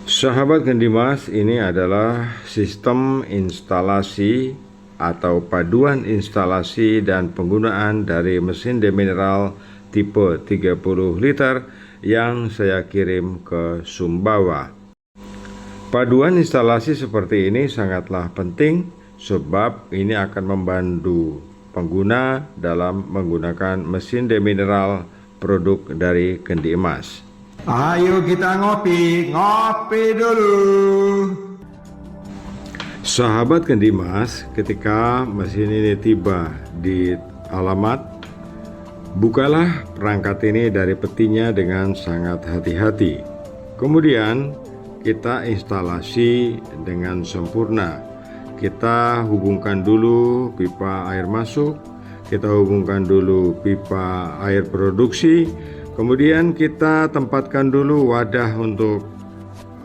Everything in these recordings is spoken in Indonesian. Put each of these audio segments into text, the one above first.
Sahabat Gendimas, ini adalah sistem instalasi atau paduan instalasi dan penggunaan dari mesin demineral tipe 30 liter yang saya kirim ke Sumbawa. Paduan instalasi seperti ini sangatlah penting sebab ini akan membantu pengguna dalam menggunakan mesin demineral produk dari Gendimas. Ayo kita ngopi dulu. Sahabat Gendimas, ketika mesin ini tiba di alamat, bukalah perangkat ini dari petinya dengan sangat hati-hati. Kemudian kita instalasi dengan sempurna. Kita hubungkan dulu pipa air masuk, kita hubungkan dulu pipa air produksi. Kemudian kita tempatkan dulu wadah untuk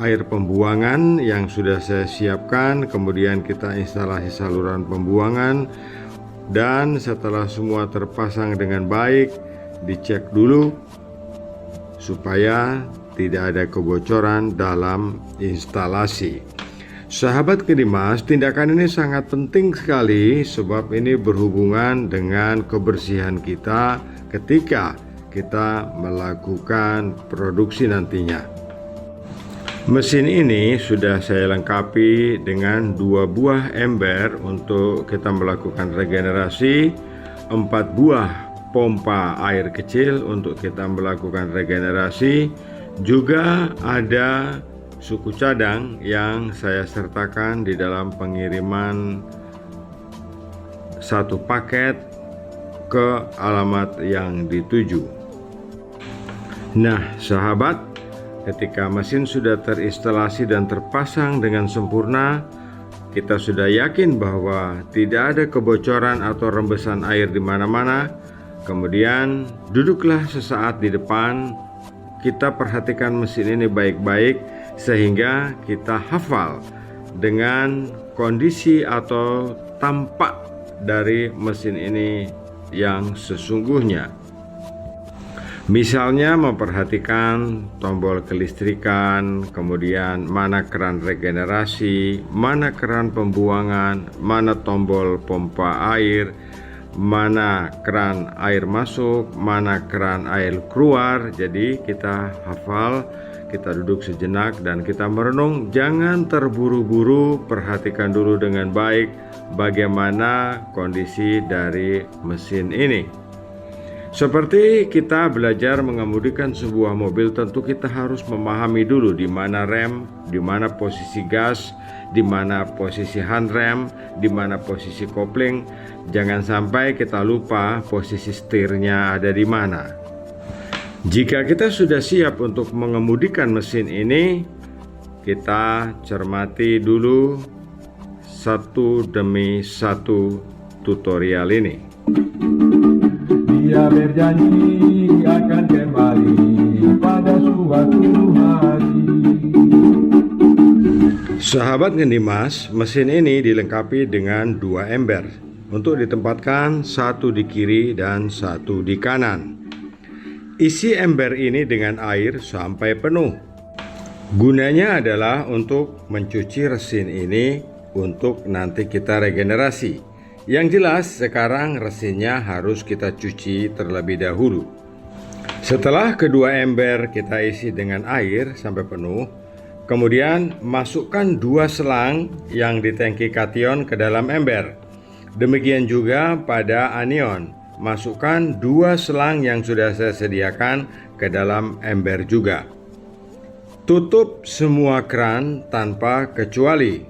air pembuangan yang sudah saya siapkan. Kemudian kita instalasi saluran pembuangan. Dan setelah semua terpasang dengan baik, dicek dulu supaya tidak ada kebocoran dalam instalasi. Sahabat Gendimas, tindakan ini sangat penting sekali sebab ini berhubungan dengan kebersihan kita ketika kita melakukan produksi nantinya. Mesin ini sudah saya lengkapi dengan 2 buah ember untuk kita melakukan regenerasi, 4 buah pompa air kecil untuk kita melakukan regenerasi, juga ada suku cadang yang saya sertakan di dalam pengiriman 1 paket ke alamat yang dituju. Nah, sahabat, ketika mesin sudah terinstalasi dan terpasang dengan sempurna, kita sudah yakin bahwa tidak ada kebocoran atau rembesan air di mana-mana. Kemudian duduklah sesaat di depan, kita perhatikan mesin ini baik-baik sehingga kita hafal dengan kondisi atau tampak dari mesin ini yang sesungguhnya. Misalnya memperhatikan tombol kelistrikan, kemudian mana keran regenerasi, mana keran pembuangan, mana tombol pompa air, mana keran air masuk, mana keran air keluar. Jadi kita hafal, kita duduk sejenak dan kita merenung. Jangan terburu-buru, perhatikan dulu dengan baik bagaimana kondisi dari mesin ini. Seperti kita belajar mengemudikan sebuah mobil, tentu kita harus memahami dulu di mana rem, di mana posisi gas, di mana posisi handrem, di mana posisi kopling. Jangan sampai kita lupa posisi setirnya ada di mana. Jika kita sudah siap untuk mengemudikan mesin ini, kita cermati dulu satu demi satu tutorial ini. Dia berjanji akan kembali pada suatu hari. Sahabat Gendimas, mesin ini dilengkapi dengan 2 ember untuk ditempatkan satu di kiri dan satu di kanan. Isi ember ini dengan air sampai penuh. Gunanya adalah untuk mencuci resin ini untuk nanti kita regenerasi. Yang jelas sekarang resinnya harus kita cuci terlebih dahulu. Setelah kedua ember kita isi dengan air sampai penuh, kemudian masukkan 2 selang yang di tangki kation ke dalam ember. Demikian juga pada anion, masukkan 2 selang yang sudah saya sediakan ke dalam ember juga. Tutup semua keran tanpa kecuali.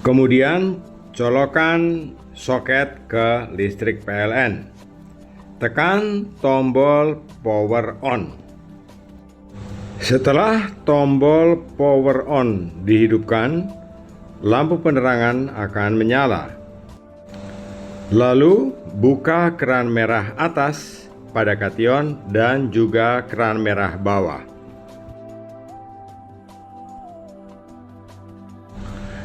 Kemudian colokan soket ke listrik PLN. Tekan tombol power on. Setelah tombol power on dihidupkan, lampu penerangan akan menyala. Lalu buka keran merah atas pada kation dan juga keran merah bawah.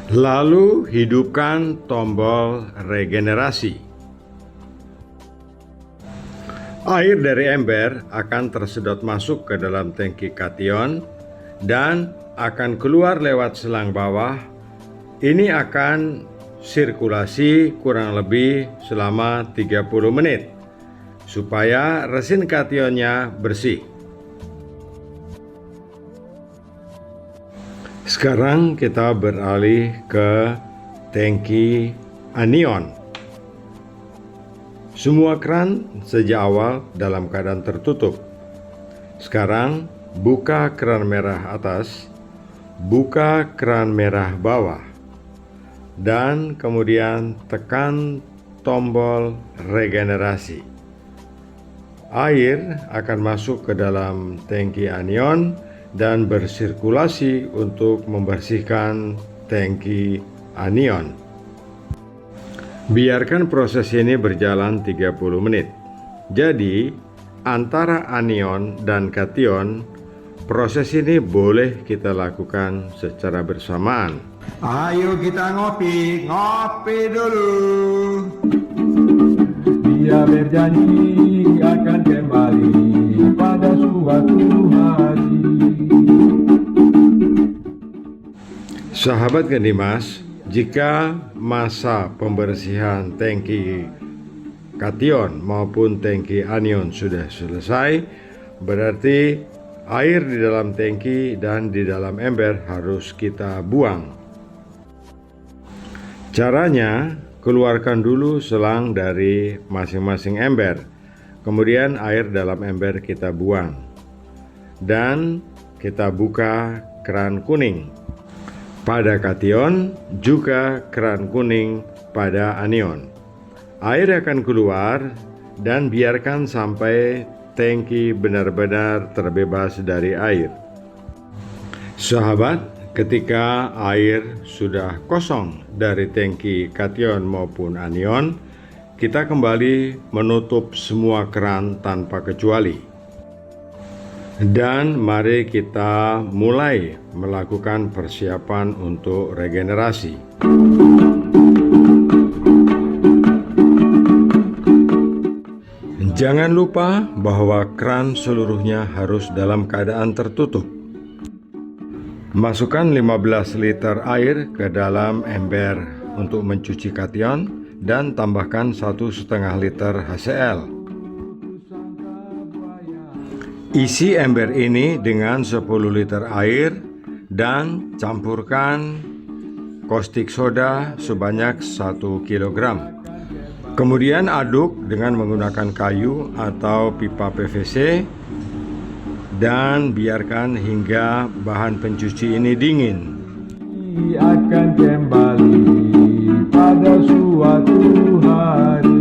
Lalu hidupkan tombol regenerasi. Air dari ember akan tersedot masuk ke dalam tangki kation dan akan keluar lewat selang bawah. Ini akan sirkulasi kurang lebih selama 30 menit supaya resin kationnya bersih. Sekarang kita beralih ke tangki anion. Semua keran sejak awal dalam keadaan tertutup. Sekarang buka keran merah atas, buka keran merah bawah, dan kemudian tekan tombol regenerasi. Air akan masuk ke dalam tangki anion dan bersirkulasi untuk membersihkan tangki anion. Biarkan proses ini berjalan 30 menit. Jadi, antara anion dan kation, proses ini boleh kita lakukan secara bersamaan. Ayo kita ngopi, ngopi dulu. Dia berjanji akan kembali pada suatu hari. Sahabat Gendimas, jika masa pembersihan tangki kation maupun tangki anion sudah selesai, berarti air di dalam tangki dan di dalam ember harus kita buang. Caranya, keluarkan dulu selang dari masing-masing ember, kemudian air dalam ember kita buang, dan kita buka keran kuning pada kation, juga keran kuning pada anion. Air akan keluar dan biarkan sampai tangki benar-benar terbebas dari air. Sahabat, ketika air sudah kosong dari tangki kation maupun anion, kita kembali menutup semua keran tanpa kecuali. Dan mari kita mulai melakukan persiapan untuk regenerasi. Jangan lupa bahwa keran seluruhnya harus dalam keadaan tertutup. Masukkan 15 liter air ke dalam ember untuk mencuci kation dan tambahkan 1,5 liter HCl. Isi ember ini dengan 10 liter air dan campurkan caustic soda sebanyak 1 kg. Kemudian aduk dengan menggunakan kayu atau pipa PVC dan biarkan hingga bahan pencuci ini dingin. Akan kembali pada suatu hari.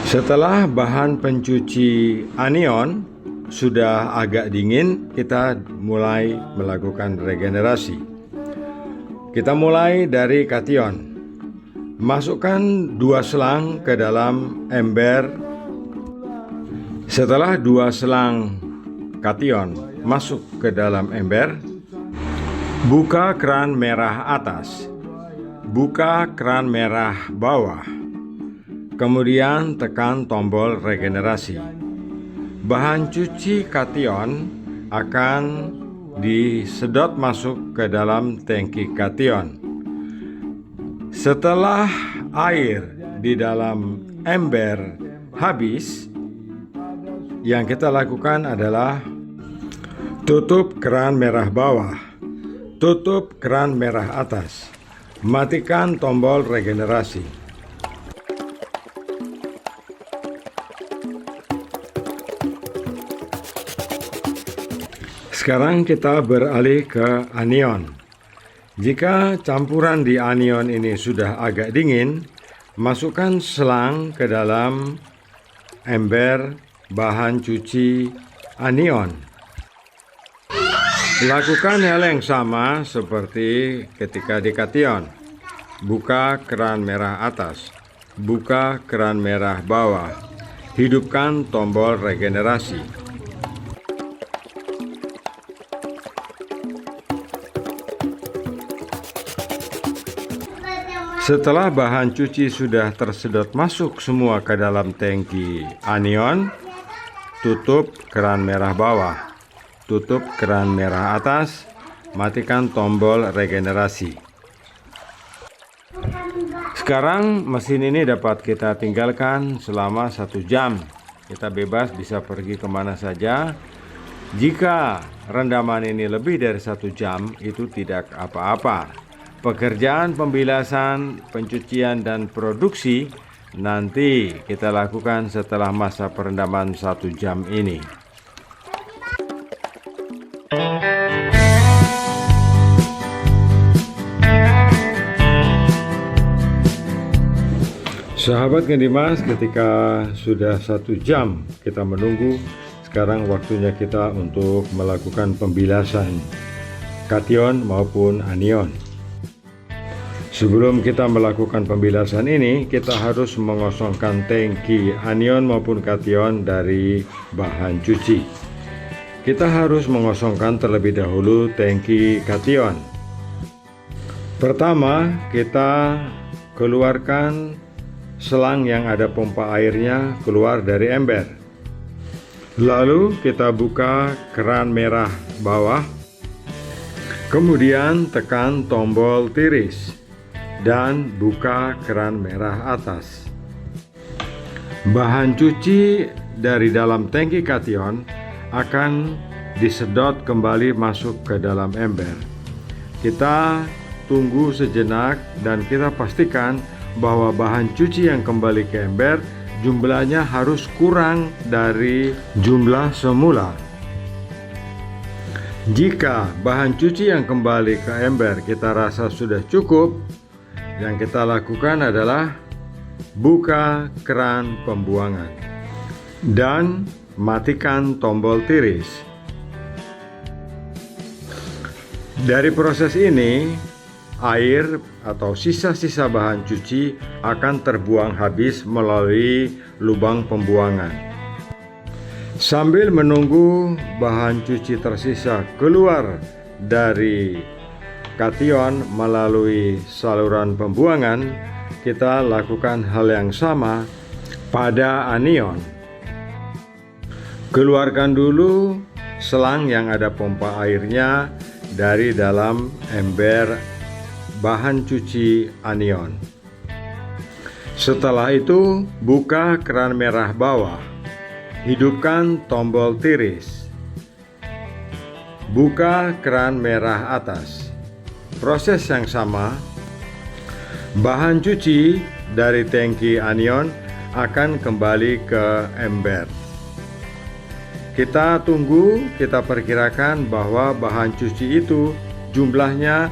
Setelah bahan pencuci anion sudah agak dingin, kita mulai melakukan regenerasi. Kita mulai dari kation. Masukkan 2 selang ke dalam ember. Setelah 2 selang kation masuk ke dalam ember, buka keran merah atas, buka keran merah bawah, kemudian tekan tombol regenerasi. Bahan cuci kation akan disedot masuk ke dalam tangki kation. Setelah air di dalam ember habis, yang kita lakukan adalah tutup keran merah bawah, tutup keran merah atas, matikan tombol regenerasi. Sekarang kita beralih ke anion. Jika campuran di anion ini sudah agak dingin, masukkan selang ke dalam ember bahan cuci anion. Lakukan hal yang sama seperti ketika di kation. Buka keran merah atas, buka keran merah bawah, hidupkan tombol regenerasi. Setelah bahan cuci sudah tersedot masuk semua ke dalam tangki anion, tutup keran merah bawah. tutup keran merah atas, matikan tombol regenerasi. Sekarang mesin ini dapat kita tinggalkan selama 1 jam. Kita bebas bisa pergi kemana saja. Jika rendaman ini lebih dari 1 jam, itu tidak apa-apa. Pekerjaan pembilasan, pencucian, dan produksi nanti kita lakukan setelah masa perendaman 1 jam ini. Sahabat Gendimas, ketika sudah 1 jam kita menunggu, sekarang waktunya kita untuk melakukan pembilasan kation maupun anion. Sebelum kita melakukan pembilasan ini, kita harus mengosongkan tangki anion maupun kation dari bahan cuci. Kita harus mengosongkan terlebih dahulu tangki kation. Pertama, kita keluarkan selang yang ada pompa airnya keluar dari ember. Lalu kita buka keran merah bawah. Kemudian tekan tombol tiris dan buka keran merah atas. Bahan cuci dari dalam tangki kation akan disedot kembali masuk ke dalam ember. Kita tunggu sejenak dan kita pastikan bahwa bahan cuci yang kembali ke ember jumlahnya harus kurang dari jumlah semula. Jika bahan cuci yang kembali ke ember kita rasa sudah cukup, yang kita lakukan adalah buka keran pembuangan dan matikan tombol tiris. Dari proses ini, air atau sisa-sisa bahan cuci akan terbuang habis melalui lubang pembuangan. Sambil menunggu bahan cuci tersisa keluar dari kation melalui saluran pembuangan, kita lakukan hal yang sama pada anion. Keluarkan dulu selang yang ada pompa airnya dari dalam ember bahan cuci anion. Setelah itu, buka keran merah bawah. Hidupkan tombol tiris. Buka keran merah atas. Proses yang sama, bahan cuci dari tangki anion akan kembali ke ember. Kita tunggu, kita perkirakan bahwa bahan cuci itu jumlahnya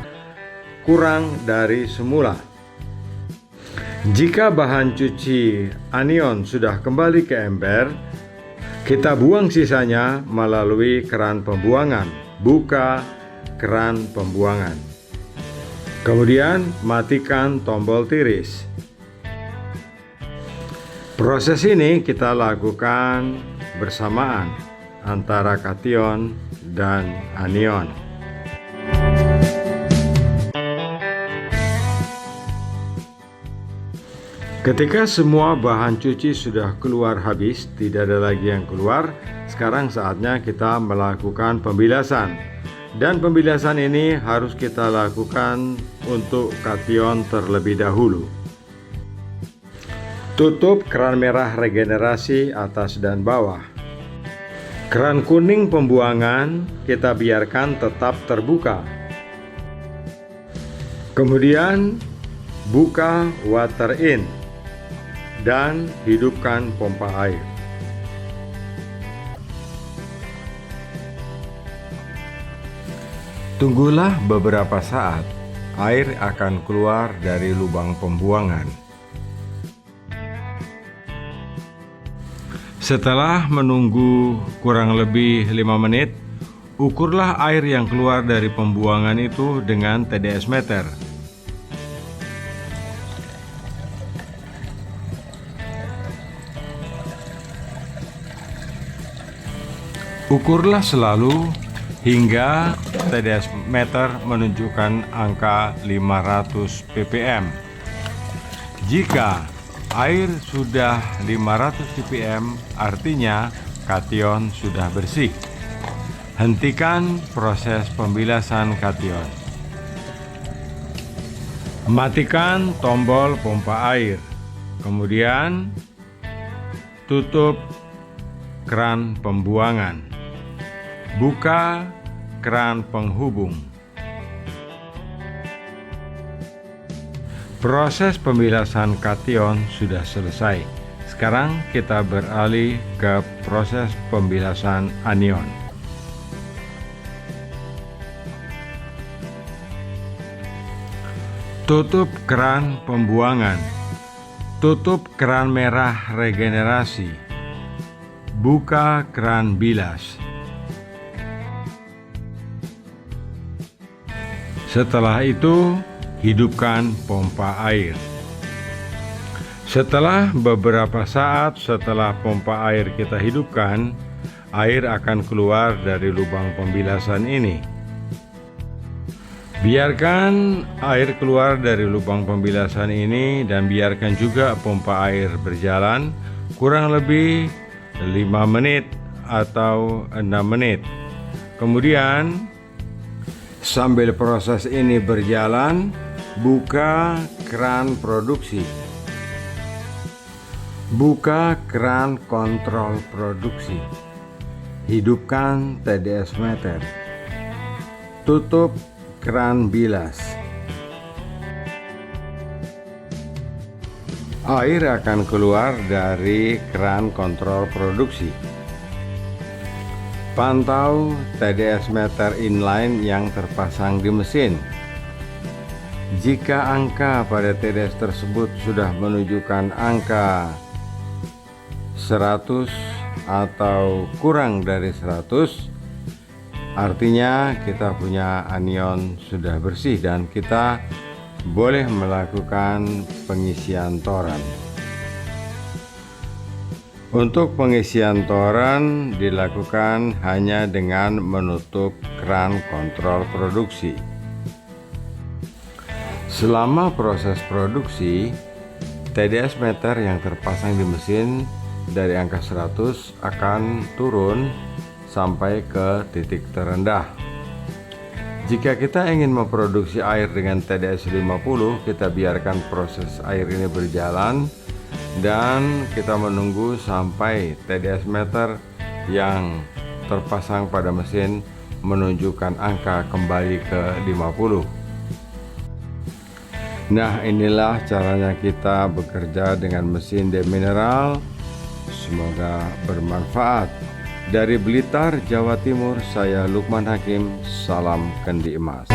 kurang dari semula. Jika bahan cuci anion sudah kembali ke ember, kita buang sisanya melalui keran pembuangan. Buka keran pembuangan. Kemudian matikan tombol tiris. Proses ini kita lakukan bersamaan antara kation dan anion. Ketika semua bahan cuci sudah keluar habis, tidak ada lagi yang keluar, sekarang saatnya kita melakukan pembilasan. Dan pembilasan ini harus kita lakukan untuk kation terlebih dahulu. Tutup keran merah regenerasi atas dan bawah. Keran kuning pembuangan kita biarkan tetap terbuka. Kemudian buka water in dan hidupkan pompa air. Tunggulah beberapa saat, air akan keluar dari lubang pembuangan. Setelah menunggu kurang lebih 5 menit, ukurlah air yang keluar dari pembuangan itu dengan TDS meter. Ukurlah selalu hingga TDS meter menunjukkan angka 500 ppm. Jika air sudah 500 ppm, artinya kation sudah bersih. Hentikan proses pembilasan kation. Matikan tombol pompa air. Kemudian tutup keran pembuangan. Buka keran penghubung. Proses pembilasan kation sudah selesai. Sekarang kita beralih ke proses pembilasan anion. Tutup keran pembuangan. Tutup keran merah regenerasi. Buka keran bilas. Setelah itu, hidupkan pompa air. Setelah beberapa saat setelah pompa air kita hidupkan, air akan keluar dari lubang pembilasan ini. Biarkan air keluar dari lubang pembilasan ini dan biarkan juga pompa air berjalan kurang lebih 5 menit atau 6 menit. Kemudian sambil proses ini berjalan, buka keran produksi. Buka keran kontrol produksi. Hidupkan TDS meter. Tutup keran bilas. Air akan keluar dari keran kontrol produksi. Pantau TDS meter inline yang terpasang di mesin. Jika angka pada TDS tersebut sudah menunjukkan angka 100 atau kurang dari 100, artinya kita punya anion sudah bersih dan kita boleh melakukan pengisian toran. Untuk pengisian toran dilakukan hanya dengan menutup keran kontrol produksi. Selama proses produksi, TDS meter yang terpasang di mesin dari angka 100 akan turun sampai ke titik terendah. Jika kita ingin memproduksi air dengan TDS 50, kita biarkan proses air ini berjalan dan kita menunggu sampai TDS meter yang terpasang pada mesin menunjukkan angka kembali ke 50. Nah, inilah caranya kita bekerja dengan mesin demineral. Semoga bermanfaat. Dari Blitar, Jawa Timur, saya Lukman Hakim. Salam Kendi Emas.